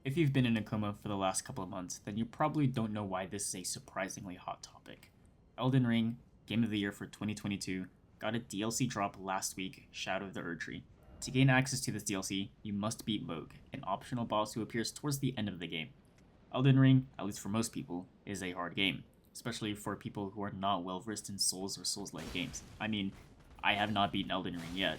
If you've been in a coma for the last couple of months, then you probably don't know why this is a surprisingly hot topic. Elden Ring, Game of the Year for 2022, got a DLC drop last week, Shadow of the Erdtree. To gain access to this DLC, you must beat Vogue, an optional boss who appears towards the end of the game. Elden Ring, at least for most people, is a hard game, especially for people who are not well versed in Souls or Souls-like games. I mean, I have not beaten Elden Ring yet.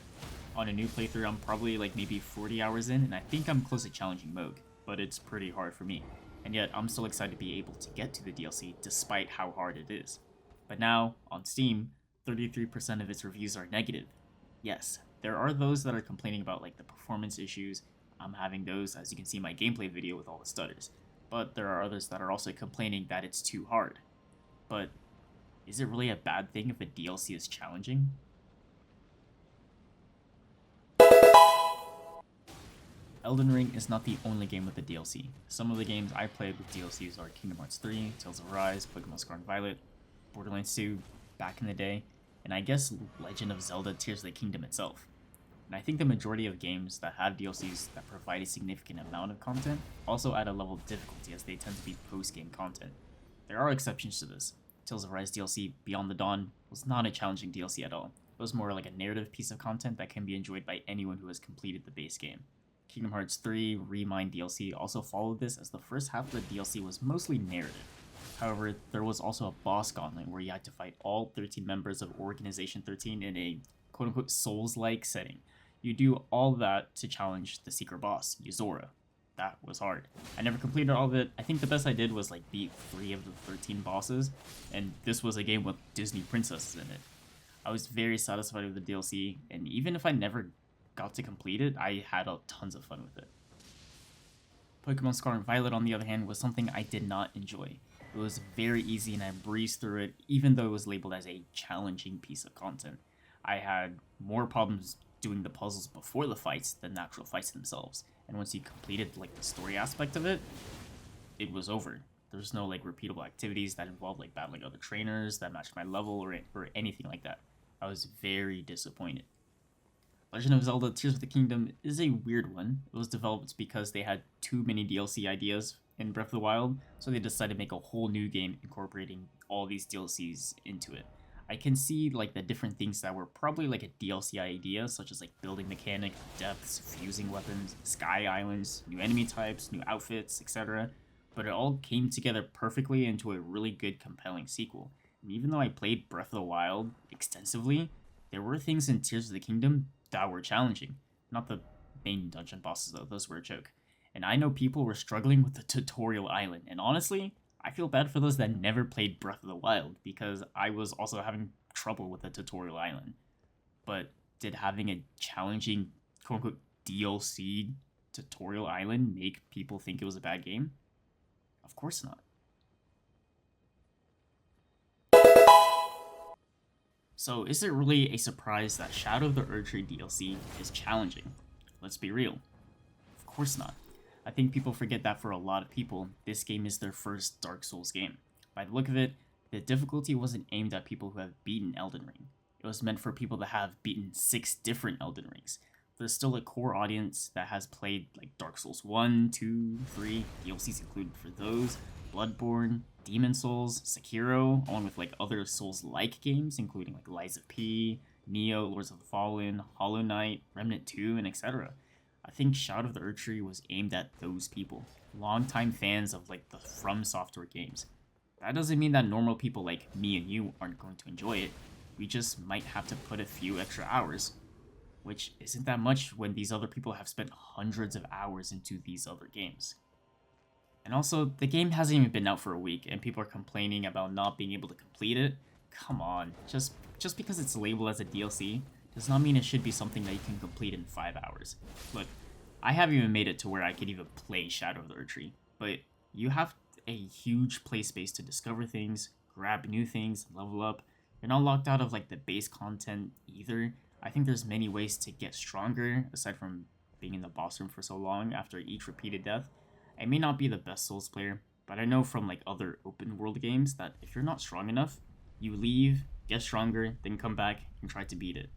On a new playthrough, I'm probably like maybe 40 hours in, and I think I'm close to challenging Moog, but it's pretty hard for me. And yet, I'm still excited to be able to get to the DLC despite how hard it is. But now, on Steam, 33% of its reviews are negative. Yes, there are those that are complaining about like the performance issues. I'm having those, as you can see in my gameplay video with all the stutters. But there are others that are also complaining that it's too hard. But is it really a bad thing if a DLC is challenging? Elden Ring is not the only game with a DLC. Some of the games I played with DLCs are Kingdom Hearts 3, Tales of Arise, Pokemon Scarlet and Violet, Borderlands 2 back in the day, and I guess Legend of Zelda Tears of the Kingdom itself. And I think the majority of games that have DLCs that provide a significant amount of content also add a level of difficulty as they tend to be post-game content. There are exceptions to this. Tales of Arise DLC Beyond the Dawn was not a challenging DLC at all. It was more like a narrative piece of content that can be enjoyed by anyone who has completed the base game. Kingdom Hearts 3 Remind DLC also followed this, as the first half of the DLC was mostly narrative. However, there was also a boss gauntlet where you had to fight all 13 members of Organization 13 in a quote-unquote Souls-like setting. You do all that to challenge the secret boss, Yuzora. That was hard. I never completed all of it. I think the best I did was like beat 3 of the 13 bosses, and this was a game with Disney princesses in it. I was very satisfied with the DLC, and even if I never got to complete it, I had tons of fun with it. Pokemon Scarlet and Violet, on the other hand, was something I did not enjoy. It was very easy and I breezed through it, even though it was labeled as a challenging piece of content. I had more problems doing the puzzles before the fights than the actual fights themselves, and once you completed like the story aspect of it, it was over. There's no like repeatable activities that involved like battling other trainers that matched my level or anything like that. I was very disappointed. Legend of Zelda Tears of the Kingdom is a weird one. It was developed because they had too many DLC ideas in Breath of the Wild, so they decided to make a whole new game incorporating all these DLCs into it. I can see like the different things that were probably like a DLC idea, such as like building mechanic, depths, fusing weapons, sky islands, new enemy types, new outfits, etc. But it all came together perfectly into a really good, compelling sequel. And even though I played Breath of the Wild extensively, there were things in Tears of the Kingdom that were challenging. Not the main dungeon bosses though, those were a joke. And I know people were struggling with the tutorial island, and honestly, I feel bad for those that never played Breath of the Wild, because I was also having trouble with the tutorial island. But did having a challenging quote-unquote DLC tutorial island make people think it was a bad game? Of course not. So is it really a surprise that Shadow of the Erdtree DLC is challenging? Let's be real. Of course not. I think people forget that for a lot of people, this game is their first Dark Souls game. By the look of it, the difficulty wasn't aimed at people who have beaten Elden Ring. It was meant for people that have beaten 6 different Elden Rings. There's still a core audience that has played like Dark Souls 1, 2, 3, DLCs included for those, Bloodborne, Demon Souls, Sekiro, along with like other Souls-like games, including like Lies of P, Neo, Lords of the Fallen, Hollow Knight, Remnant 2, and etc. I think Shadow of the Erdtree was aimed at those people, longtime fans of like the From Software games. That doesn't mean that normal people like me and you aren't going to enjoy it. We just might have to put a few extra hours, which isn't that much when these other people have spent hundreds of hours into these other games. And also, the game hasn't even been out for a week, and people are complaining about not being able to complete it. Come on, just because it's labeled as a DLC does not mean it should be something that you can complete in 5 hours. Look, I haven't even made it to where I could even play Shadow of the Erdtree, but you have a huge play space to discover things, grab new things, level up. You're not locked out of like the base content either. I think there's many ways to get stronger, aside from being in the boss room for so long after each repeated death. I may not be the best Souls player, but I know from like other open world games that if you're not strong enough, you leave, get stronger, then come back and try to beat it.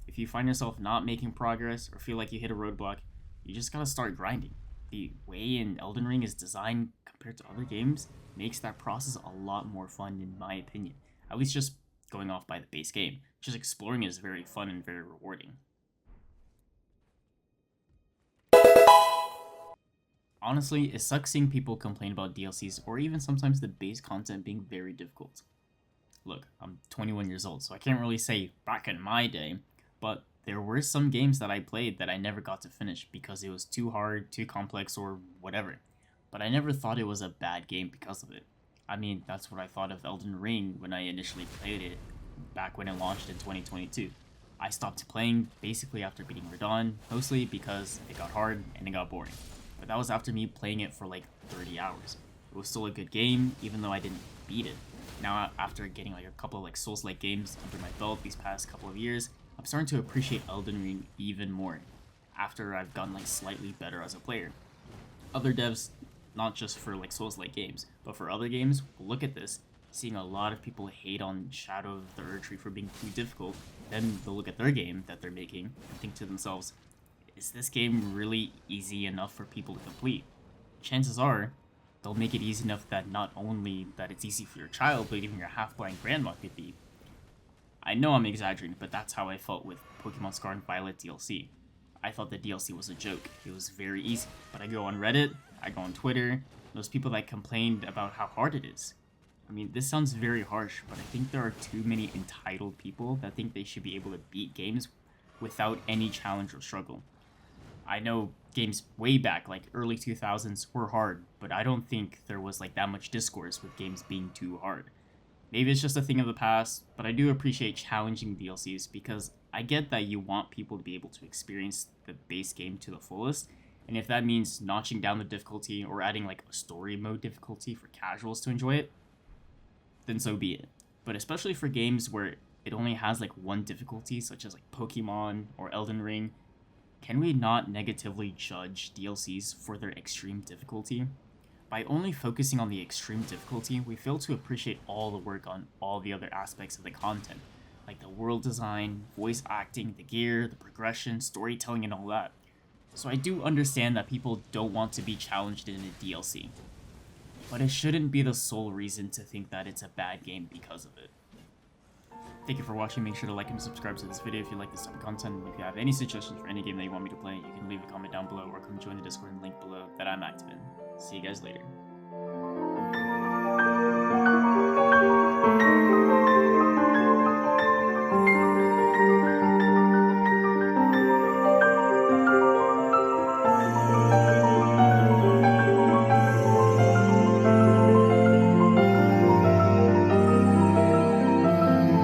If you find yourself not making progress or feel like you hit a roadblock, you just gotta start grinding. the way in Elden Ring is designed compared to other games makes that process a lot more fun, in my opinion. At least just going off by the base game. Just exploring is very fun and very rewarding. Honestly, it sucks seeing people complain about DLCs or even sometimes the base content being very difficult. Look, I'm 21 years old, so I can't really say back in my day, but there were some games that I played that I never got to finish because it was too hard, too complex, or whatever. But I never thought it was a bad game because of it. I mean, that's what I thought of Elden Ring when I initially played it back when it launched in 2022. I stopped playing basically after beating Radon, mostly because it got hard and it got boring. But that was after me playing it for like 30 hours. It was still a good game, even though I didn't beat it. Now, after getting like a couple of like Souls-like games under my belt these past couple of years, I'm starting to appreciate Elden Ring even more, after I've gotten like slightly better as a player. Other devs, not just for like Souls-like games, but for other games, will look at this, seeing a lot of people hate on Shadow of the Erdtree for being too difficult, then they'll look at their game that they're making and think to themselves, is this game really easy enough for people to complete? Chances are, they'll make it easy enough that not only that it's easy for your child, but even your half-blind grandma could beat. I know I'm exaggerating, but that's how I felt with Pokemon Scarlet and Violet DLC. I thought the DLC was a joke. It was very easy, but I go on Reddit, I go on Twitter, those people that complained about how hard it is. I mean, this sounds very harsh, but I think there are too many entitled people that think they should be able to beat games without any challenge or struggle. I know games way back, like early 2000s, were hard, but I don't think there was like that much discourse with games being too hard. Maybe it's just a thing of the past, but I do appreciate challenging DLCs because I get that you want people to be able to experience the base game to the fullest, and if that means notching down the difficulty or adding like a story mode difficulty for casuals to enjoy it, then so be it. But especially for games where it only has like one difficulty, such as like Pokemon or Elden Ring, can we not negatively judge DLCs for their extreme difficulty? By only focusing on the extreme difficulty, we fail to appreciate all the work on all the other aspects of the content, like the world design, voice acting, the gear, the progression, storytelling, and all that. So I do understand that people don't want to be challenged in a DLC, but it shouldn't be the sole reason to think that it's a bad game because of it. Thank you for watching. Make sure to like and subscribe to this video if you like this type of content, and if you have any suggestions for any game that you want me to play, you can leave a comment down below or come join the Discord link below that I'm active in. See you guys later.